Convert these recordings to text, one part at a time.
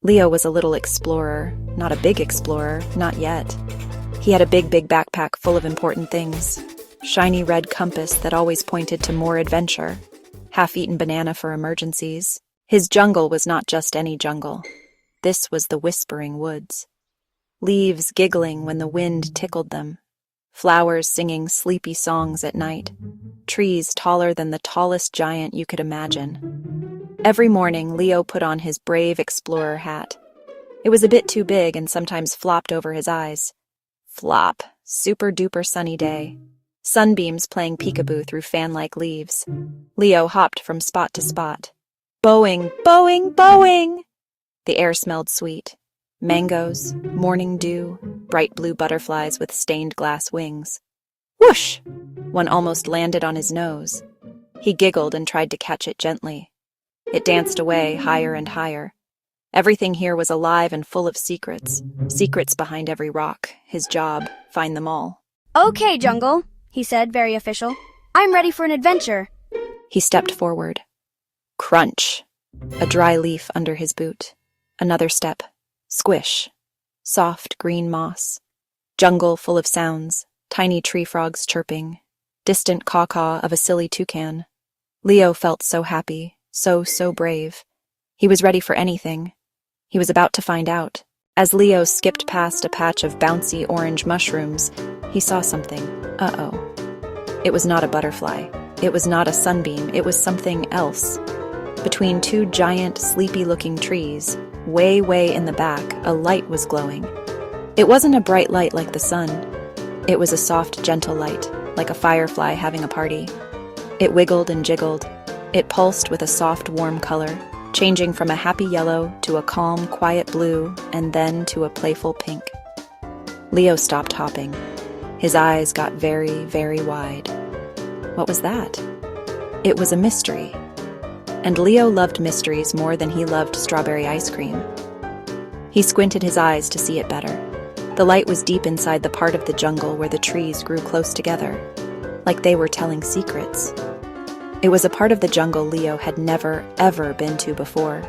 Leo was a little explorer, not a big explorer, not yet. He had a big backpack full of important things. Shiny red compass that always pointed to more adventure. Half-eaten banana for emergencies. His jungle was not just any jungle. This was the whispering woods. Leaves giggling when the wind tickled them. Flowers singing sleepy songs at night. Trees taller than the tallest giant you could imagine. Every morning, Leo put on his brave explorer hat. It was a bit too big and sometimes flopped over his eyes. Flop. Super-duper sunny day. Sunbeams playing peekaboo through fan-like leaves. Leo hopped from spot to spot. Bowing, bowing, bowing! The air smelled sweet. Mangoes, morning dew, bright blue butterflies with stained glass wings. Whoosh! One almost landed on his nose. He giggled and tried to catch it gently. It danced away higher and higher. Everything here was alive and full of secrets. Secrets behind every rock. His job, find them all. Okay, Jungle, he said, very official. I'm ready for an adventure. He stepped forward. Crunch. A dry leaf under his boot. Another step. Squish. Soft green moss. Jungle full of sounds. Tiny tree frogs chirping. Distant caw-caw of a silly toucan. Leo felt so happy, so brave. He was ready for anything. He was about to find out. As Leo skipped past a patch of bouncy orange mushrooms, he saw something. Uh-oh. It was not a butterfly. It was not a sunbeam. It was something else. Between two giant, sleepy-looking trees, way in the back, a light was glowing. It wasn't a bright light like the sun. It was a soft, gentle light, like a firefly having a party. It wiggled and jiggled. It pulsed with a soft, warm color, changing from a happy yellow to a calm, quiet blue, and then to a playful pink. Leo stopped hopping. His eyes got very wide. What was that? It was a mystery. And Leo loved mysteries more than he loved strawberry ice cream. He squinted his eyes to see it better. The light was deep inside the part of the jungle where the trees grew close together, like they were telling secrets. It was a part of the jungle Leo had never, ever been to before.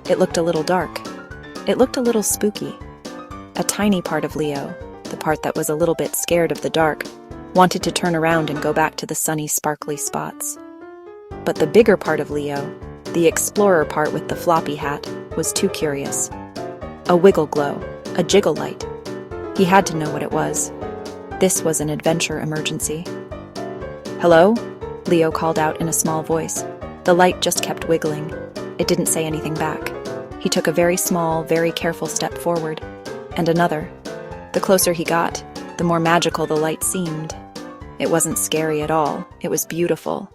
It looked a little dark. It looked a little spooky. A tiny part of Leo, the part that was a little bit scared of the dark, wanted to turn around and go back to the sunny, sparkly spots. But the bigger part of Leo, the explorer part with the floppy hat, was too curious. A wiggle glow, a jiggle light. He had to know what it was. This was an adventure emergency. Hello? Leo called out in a small voice. The light just kept wiggling. It didn't say anything back. He took a very small, very careful step forward. And another. The closer he got, the more magical the light seemed. It wasn't scary at all. It was beautiful.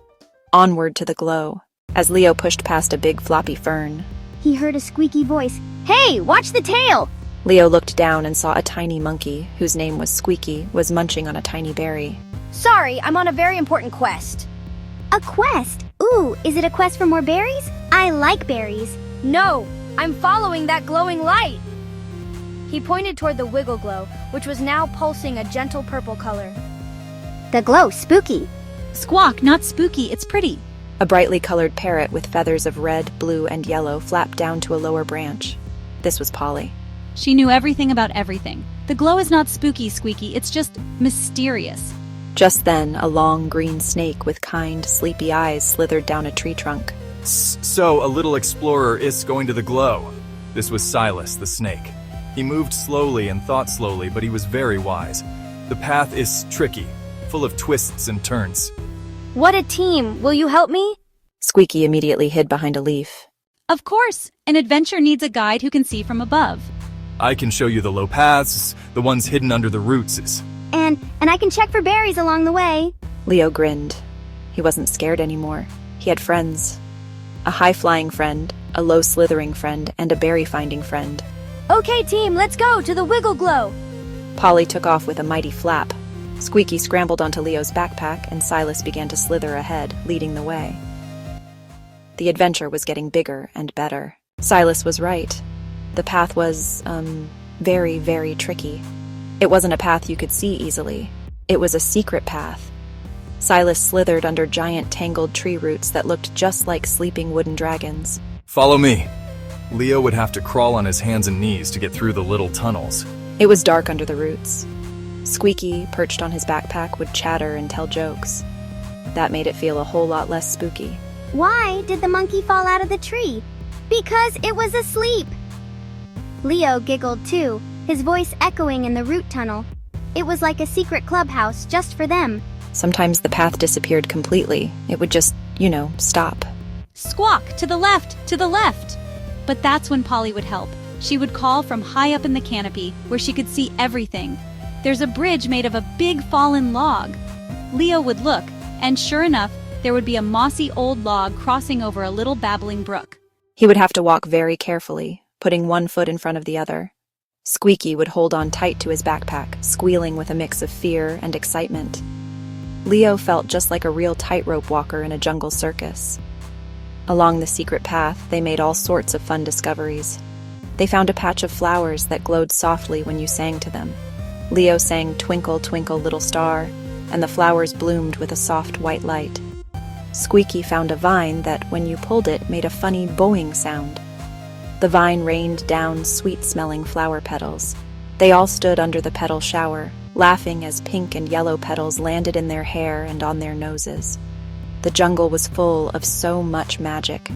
Onward to the glow, as Leo pushed past a big floppy fern. He heard a squeaky voice. Hey, watch the tail! Leo looked down and saw a tiny monkey, whose name was Squeaky, was munching on a tiny berry. Sorry, I'm on a very important quest. A quest? Ooh, is it a quest for more berries? I like berries. No, I'm following that glowing light. He pointed toward the wiggle glow, which was now pulsing a gentle purple color. The glow, spooky. Squawk, not spooky, it's pretty. A brightly colored parrot with feathers of red, blue, and yellow flapped down to a lower branch. This was Polly. She knew everything about everything. The glow is not spooky, Squeaky, it's just mysterious. Just then, a long green snake with kind, sleepy eyes slithered down a tree trunk. So, a little explorer is going to the glow. This was Silas, the snake. He moved slowly and thought slowly, but he was very wise. The path is tricky, full of twists and turns. What a team! Will you help me? Squeaky immediately hid behind a leaf. Of course, an adventure needs a guide who can see from above. I can show you the low paths, the ones hidden under the roots. And I can check for berries along the way. Leo grinned. He wasn't scared anymore. He had friends. A high-flying friend, a low-slithering friend, and a berry-finding friend. Okay, team, let's go to the wiggle glow. Polly took off with a mighty flap. Squeaky scrambled onto Leo's backpack, and Silas began to slither ahead, leading the way. The adventure was getting bigger and better. Silas was right. The path was, very tricky. It wasn't a path you could see easily. It was a secret path. Silas slithered under giant tangled tree roots that looked just like sleeping wooden dragons. Follow me. Leo would have to crawl on his hands and knees to get through the little tunnels. It was dark under the roots. Squeaky, perched on his backpack, would chatter and tell jokes. That made it feel a whole lot less spooky. Why did the monkey fall out of the tree? Because it was asleep. Leo giggled too, his voice echoing in the root tunnel. It was like a secret clubhouse just for them. Sometimes the path disappeared completely. It would just, stop. Squawk, to the left, to the left! But that's when Polly would help. She would call from high up in the canopy, where she could see everything. There's a bridge made of a big fallen log. Leo would look, and sure enough, there would be a mossy old log crossing over a little babbling brook. He would have to walk very carefully, putting one foot in front of the other. Squeaky would hold on tight to his backpack, squealing with a mix of fear and excitement. Leo felt just like a real tightrope walker in a jungle circus. Along the secret path, they made all sorts of fun discoveries. They found a patch of flowers that glowed softly when you sang to them. Leo sang "Twinkle, Twinkle, Little Star," and the flowers bloomed with a soft white light. Squeaky found a vine that, when you pulled it, made a funny bowing sound. The vine rained down sweet-smelling flower petals. They all stood under the petal shower, laughing as pink and yellow petals landed in their hair and on their noses. The jungle was full of so much magic.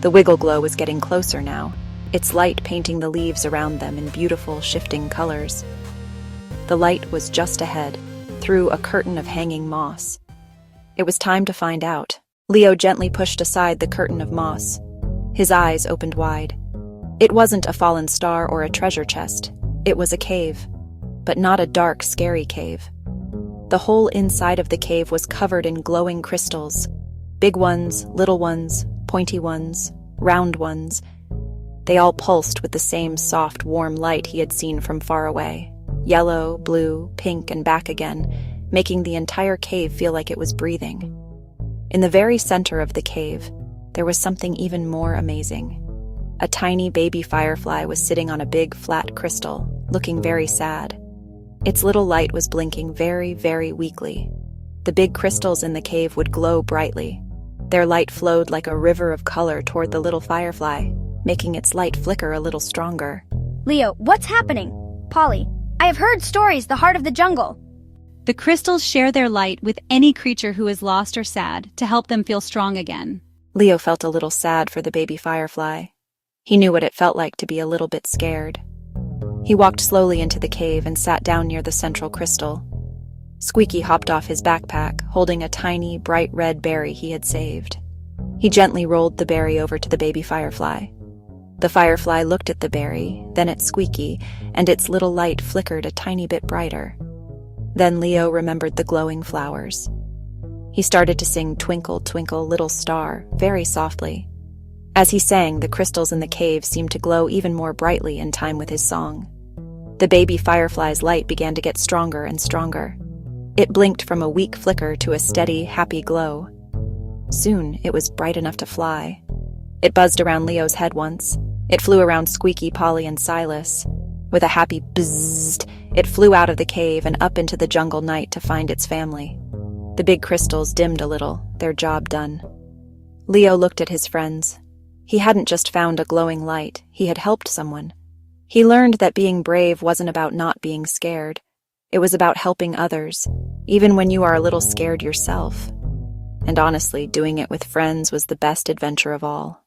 The wiggle glow was getting closer now, its light painting the leaves around them in beautiful, shifting colors. The light was just ahead, through a curtain of hanging moss. It was time to find out. Leo gently pushed aside the curtain of moss. His eyes opened wide. It wasn't a fallen star or a treasure chest. It was a cave, but not a dark, scary cave. The whole inside of the cave was covered in glowing crystals. Big ones, little ones, pointy ones, round ones. They all pulsed with the same soft, warm light he had seen from far away. Yellow, blue, pink, and back again, making the entire cave feel like it was breathing. In the very center of the cave, there was something even more amazing. A tiny baby firefly was sitting on a big, flat crystal, looking very sad. Its little light was blinking very, very weakly. The big crystals in the cave would glow brightly. Their light flowed like a river of color toward the little firefly, making its light flicker a little stronger. Leo, what's happening? Polly, I have heard stories, the heart of the jungle. The crystals share their light with any creature who is lost or sad to help them feel strong again. Leo felt a little sad for the baby firefly. He knew what it felt like to be a little bit scared. He walked slowly into the cave and sat down near the central crystal. Squeaky hopped off his backpack, holding a tiny, bright red berry he had saved. He gently rolled the berry over to the baby firefly. The firefly looked at the berry, then at Squeaky, and its little light flickered a tiny bit brighter. Then Leo remembered the glowing flowers. He started to sing "Twinkle, Twinkle, Little Star" very softly. As he sang, the crystals in the cave seemed to glow even more brightly in time with his song. The baby firefly's light began to get stronger and stronger. It blinked from a weak flicker to a steady, happy glow. Soon, it was bright enough to fly. It buzzed around Leo's head once. It flew around Squeaky, Polly, and Silas. With a happy bzzzt, it flew out of the cave and up into the jungle night to find its family. The big crystals dimmed a little, their job done. Leo looked at his friends. He hadn't just found a glowing light, he had helped someone. He learned that being brave wasn't about not being scared. It was about helping others, even when you are a little scared yourself. And honestly, doing it with friends was the best adventure of all.